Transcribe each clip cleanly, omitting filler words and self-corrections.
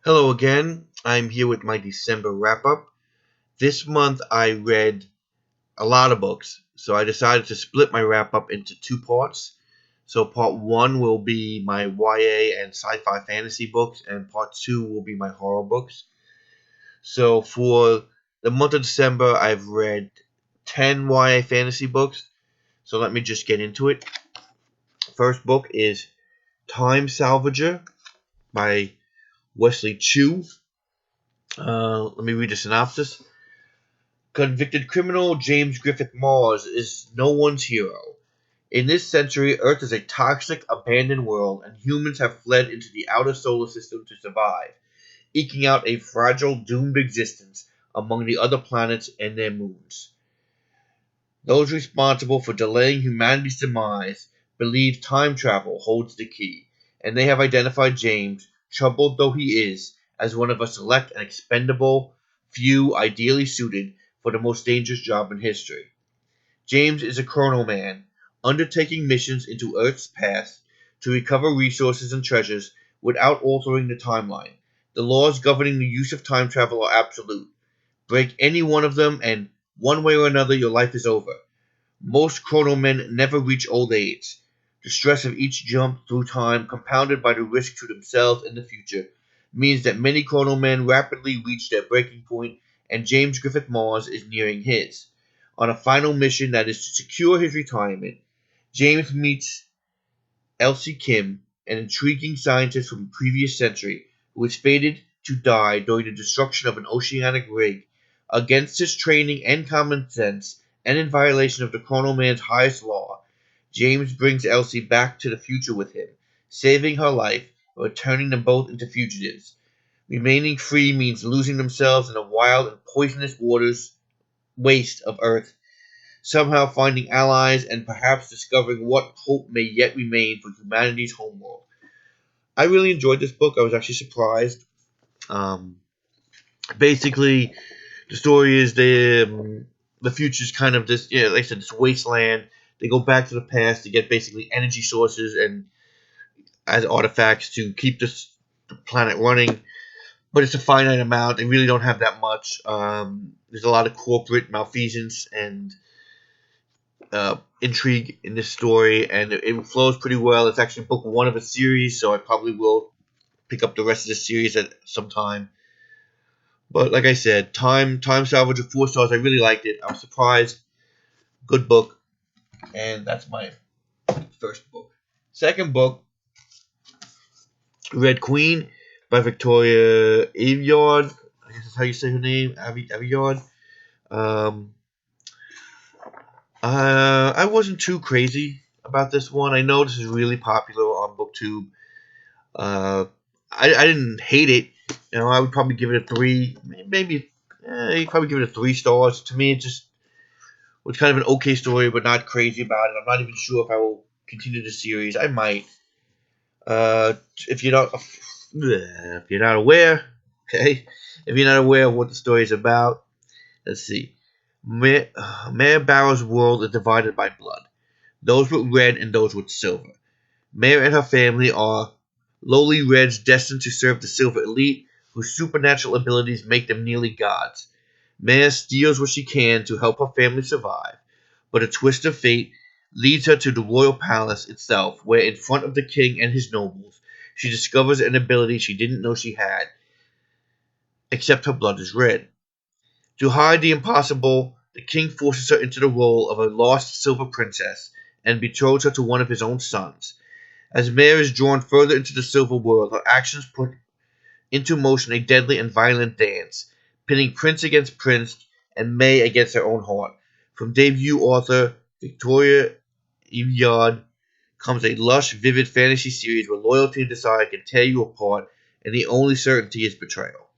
Hello again. I'm here with my December wrap up. This month I read a lot of books, so I decided to split my wrap up into two parts. So, part one will be my YA and sci fi fantasy books, and part two will be my horror books. So, for the month of December, I've read 10 YA fantasy books. So, let me just get into it. First book is Time Salvager by Wesley Chu. Let me read the synopsis. Convicted criminal James Griffith Mars is no one's hero. In this century, Earth is a toxic, abandoned world, and humans have fled into the outer solar system to survive, eking out a fragile, doomed existence among the other planets and their moons. Those responsible for delaying humanity's demise believe time travel holds the key, and they have identified James, troubled though he is, as one of a select and expendable few ideally suited for the most dangerous job in history. James is a chrono man, undertaking missions into Earth's past to recover resources and treasures without altering the timeline. The laws governing the use of time travel are absolute. Break any one of them, and one way or another, your life is over. Most chrono men never reach old age. The stress of each jump through time, compounded by the risk to themselves and the future, means that many chrono men rapidly reach their breaking point, and James Griffith Mars is nearing his. On a final mission that is to secure his retirement, James meets Elsie Kim, an intriguing scientist from a previous century who is fated to die during the destruction of an oceanic rig. Against his training and common sense, and in violation of the Chrono Man's highest law, James brings Elsie back to the future with him, saving her life or turning them both into fugitives. Remaining free means losing themselves in the wild and poisonous waters waste of Earth, somehow finding allies and perhaps discovering what hope may yet remain for humanity's homeworld. I really enjoyed this book. I was actually surprised. Um, Basically, the story is the future is kind of this, yeah, like I said, this wasteland. They go back to the past to get basically energy sources and as artifacts to keep the planet running. But it's a finite amount. They really don't have that much. There's a lot of corporate malfeasance and intrigue in this story, and it flows pretty well. It's actually book one of a series, so I probably will pick up the rest of the series at some time. But like I said, Time Salvage of 4 stars. I really liked it. I was surprised. Good book, and that's my first book. Second book, Red Queen by Victoria Aveyard. I guess that's how you say her name, Aveyard. Um, I wasn't too crazy about this one. I know this is really popular on BookTube. Uh, I didn't hate it. You know, I would probably give it a three, maybe. You'd probably give it a 3 stars. To me, it just was kind of an okay story, but not crazy about it. I'm not even sure if I will continue the series. I might. If you're not aware, okay, if you're not aware of what the story is about, let's see. Mayor Barrow's world is divided by blood. Those with red and those with silver. Mayor and her family are lowly Reds destined to serve the Silver Elite, whose supernatural abilities make them nearly gods. Maya steals what she can to help her family survive, but a twist of fate leads her to the royal palace itself, where in front of the king and his nobles, she discovers an ability she didn't know she had, except her blood is red. To hide the impossible, the king forces her into the role of a lost silver princess and betroths her to one of his own sons. As Mare is drawn further into the silver world, her actions put into motion a deadly and violent dance, pitting prince against prince and May against her own heart. From debut author Victoria Aveyard comes a lush, vivid fantasy series where loyalty and desire can tear you apart, and the only certainty is betrayal.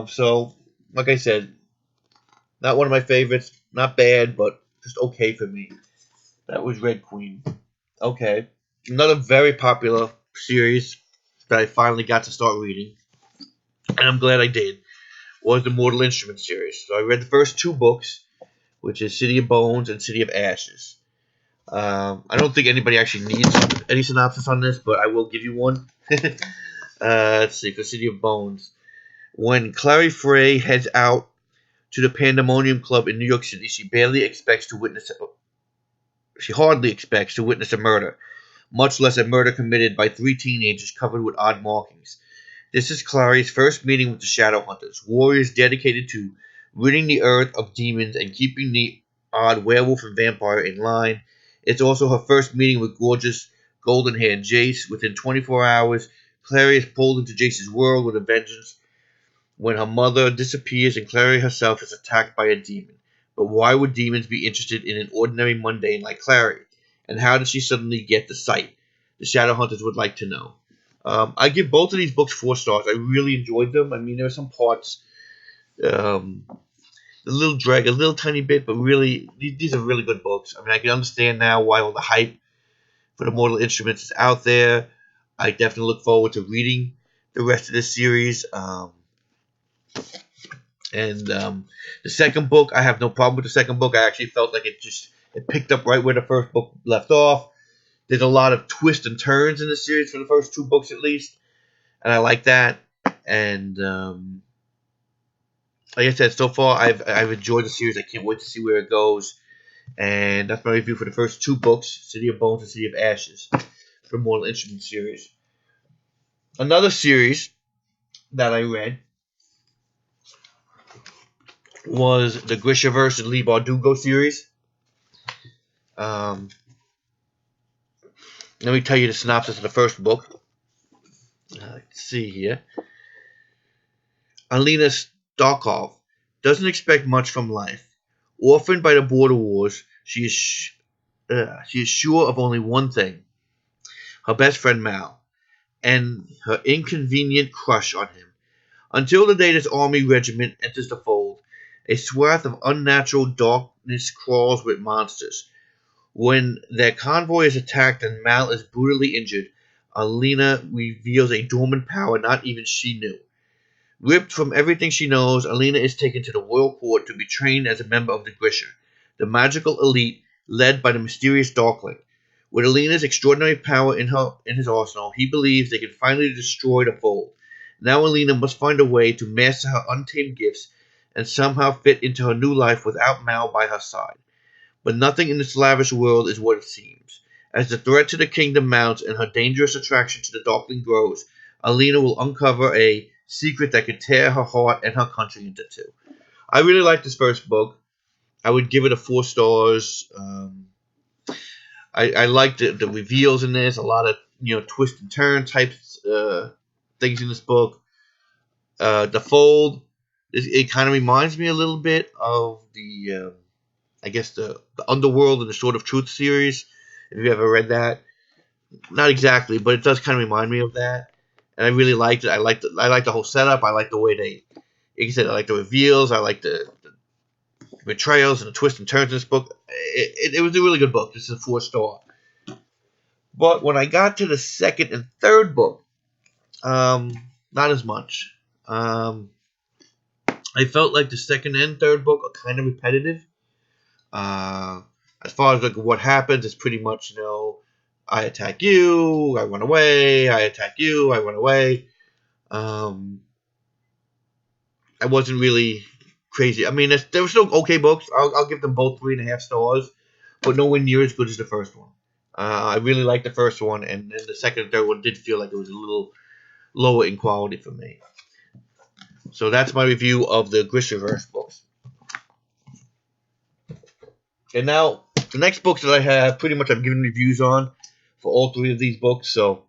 So, like I said, not one of my favorites. Not bad, but just okay for me. That was Red Queen. Okay. Another very popular series that I finally got to start reading, and I'm glad I did, was the Mortal Instruments series. So I read the first 2 books, which is City of Bones and City of Ashes. I don't think anybody actually needs any synopsis on this, but I will give you one. Let's see, for City of Bones. When Clary Frey heads out to the Pandemonium Club in New York City, she hardly expects to witness a murder, much less a murder committed by three teenagers covered with odd markings. This is Clary's first meeting with the Shadow Hunters, warriors dedicated to ridding the earth of demons and keeping the odd werewolf and vampire in line. It's also her first meeting with gorgeous golden-haired Jace. Within 24 hours, Clary is pulled into Jace's world with a vengeance when her mother disappears and Clary herself is attacked by a demon. But why would demons be interested in an ordinary mundane like Clary? And how did she suddenly get the sight? The Shadowhunters would like to know. I give both of these books 4 stars. I really enjoyed them. I mean, there are some parts, a little drag, a little tiny bit, but really, these are really good books. I mean, I can understand now why all the hype for the Mortal Instruments is out there. I definitely look forward to reading the rest of this series. And the second book, I have no problem with the second book. I actually felt like it picked up right where the first book left off. There's a lot of twists and turns in the series for the first 2 books at least, and I like that. And like I said, so far I've enjoyed the series. I can't wait to see where it goes. And that's my review for the first 2 books, City of Bones and City of Ashes, for Mortal Instruments series. Another series that I read was the Grisha versus Leigh Bardugo series. Let me tell you the synopsis of the first book. Let's see here. Alina Starkov doesn't expect much from life. Orphaned by the border wars, she is sure of only one thing: her best friend Mal, and her inconvenient crush on him. Until the day this army regiment enters the fold, a swath of unnatural darkness crawls with monsters. When their convoy is attacked and Mal is brutally injured, Alina reveals a dormant power not even she knew. Ripped from everything she knows, Alina is taken to the royal court to be trained as a member of the Grisha, the magical elite led by the mysterious Darkling. With Alina's extraordinary power in his arsenal, he believes they can finally destroy the fold. Now Alina must find a way to master her untamed gifts and somehow fit into her new life without Mal by her side. But nothing in this lavish world is what it seems. As the threat to the kingdom mounts and her dangerous attraction to the Darkling grows, Alina will uncover a secret that could tear her heart and her country into two. I really like this first book. I would give it a 4 stars. I like the reveals in this. A lot of twist and turn type things in this book. The Fold. It kind of reminds me a little bit of the I guess the Underworld and the Sword of Truth series. If you ever read that, not exactly, but it does kind of remind me of that. And I really liked it. I like the whole setup. I like the way like I said, I like the reveals. I like the betrayals and the twists and turns in this book. It was a really good book. This is a 4 star. But when I got to the second and third book, not as much. I felt like the second and third book are kind of repetitive. As far as like what happens, it's pretty much I attack you, I run away. I attack you, I run away. I wasn't really crazy. I mean, there were still okay books. I'll give them both 3.5 stars, but nowhere near as good as the first one. I really liked the first one, and then the second and third one did feel like it was a little lower in quality for me. So that's my review of the Grishaverse books. And now, the next books that I have, pretty much I've given reviews on for all 3 of these books, so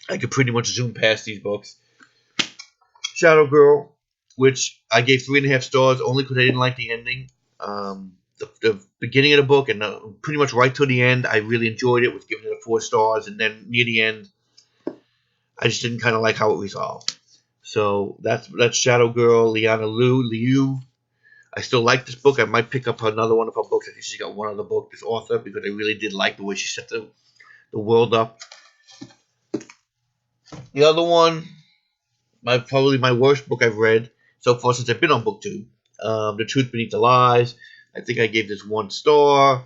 I could pretty much zoom past these books. Shadow Girl, which I gave 3.5 stars only because I didn't like the ending. The beginning of the book and pretty much right to the end, I really enjoyed it. Was giving it a 4 stars, and then near the end, I just didn't kind of like how it resolved. So that's Shadow Girl, Liu. I still like this book. I might pick up another one of her books. I think she's got one other book, this author, because I really did like the way she set the world up. The other one, probably my worst book I've read so far since I've been on book 2. The Truth Beneath the Lies. I think I gave this 1 star.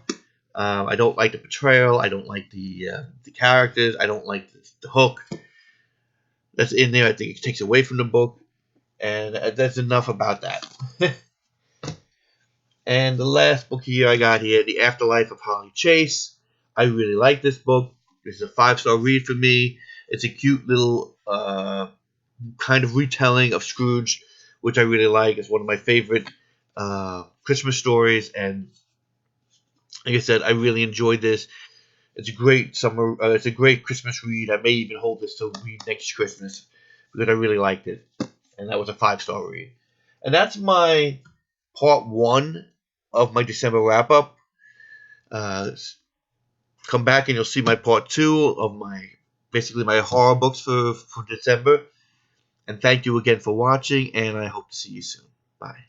I don't like the portrayal. I don't like the characters. I don't like the hook. that's in there. I think it takes away from the book, and that's enough about that. And the last book here I got here, The Afterlife of Holly Chase. I really like this book. This is a 5-star read for me. It's a cute little kind of retelling of Scrooge, which I really like. It's one of my favorite Christmas stories, and like I said, I really enjoyed this. It's a great summer. It's a great Christmas read. I may even hold this to read next Christmas because I really liked it, and that was a 5-star read. And that's my part 1 of my December wrap up. Uh, Come back and you'll see my part 2 of my horror books for December. And thank you again for watching, and I hope to see you soon. Bye.